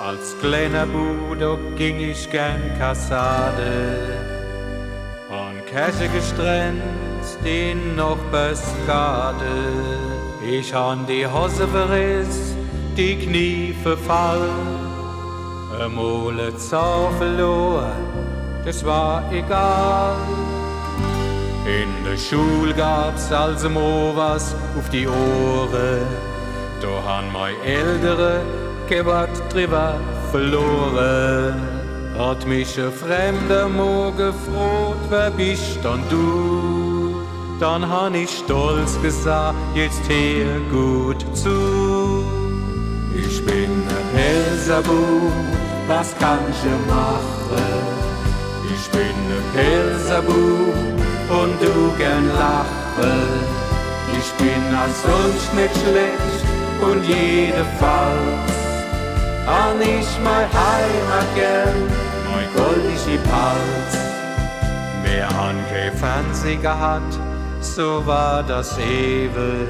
Als kleiner Bub, da ging ich gern Kassade. An Käse gestrenzt in noch Beskade. Ich han die Hose verriss, die Knie verfall. Mole Zau verloren, das war egal. In der Schule gab's also mo was auf die Ohren. Da han mei Ältere gebat drüber verloren. Hat mich ein Fremder mo gefragt, wer bist dann du? Dann han ich stolz gesagt, jetzt hör gut zu. Ich bin ein Pelzerbu, was kann ich machen? Ich bin ein Pelzerbu und du gern lachen. Ich bin als sonst nicht schlecht und jedenfalls an ich mein Heimat gern, mein goldische Palz. Wer an kein Fernsehen gehabt, so war das Ewe.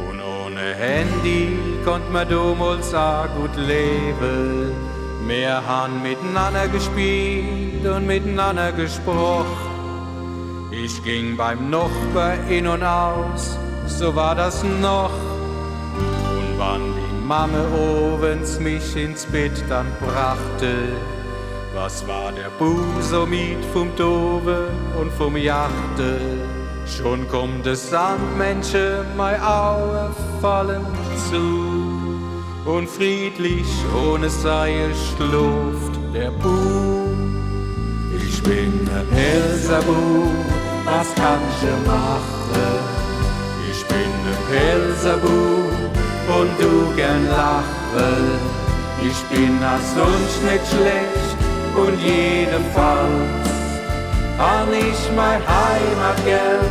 Und ohne Handy konnt man damals auch gut leben. Wir han miteinander gespielt und miteinander gesprochen. Ich ging beim Nachbar in und aus, so war das noch. Und wann die Mama ovens mich ins Bett dann brachte, was war der Busomit vom Dove und vom Jachte? Schon kommt es Sandmenschen, mei Augen fallen zu. Und friedlich ohne Seil schluft der Bu. Ich bin ein Pelzerbu, was kann ich machen? Ich bin ein Pelzerbu und du gern lachen. Ich bin als sonst nicht schlecht und jedenfalls an ich mein Heimat gern,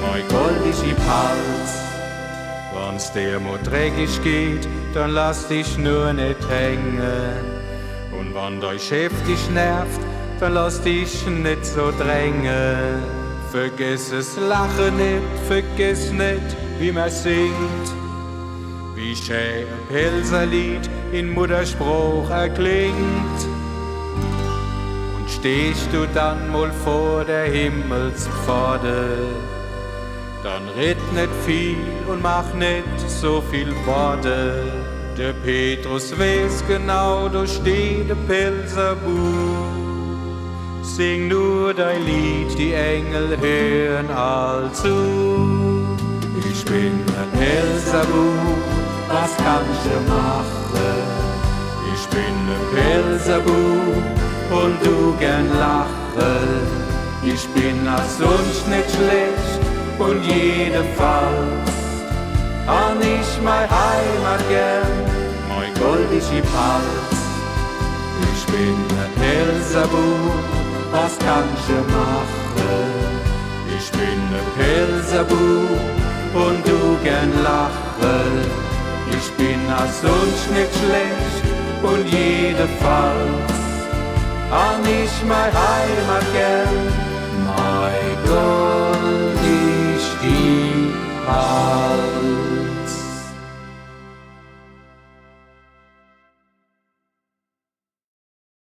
mein goldische Palz. Wenn's dir mo dreckig geht, dann lass dich nur nicht hängen. Und wenn dein Chef dich nervt, dann lass dich nicht so drängen. Vergiss es Lachen nicht, vergiss nicht, wie man singt. Wie schön ein Pelzerlied in Mutterspruch erklingt. Und stehst du dann mal vor der Himmelspforte, dann red nicht viel und mach nicht so viel Worte. Der Petrus weiß genau, da steht der Pelzerbu. Sing nur dein Lied, die Engel hören all zu. Ich bin ein Pelzerbu, was kann ich machen? Ich bin ein Pelzerbu und du gern lachen. Ich bin als sonst nicht schlecht und jedenfalls an ich mein Heimat gern, mein goldische Palz. Ich bin ein Pelzerbu, was kann ich machen? Ich bin ein Pelzerbu und du gern lachen. Ich bin als sonst nicht schlecht und jedenfalls an ich mein Heimat gern, mein goldisch Palz.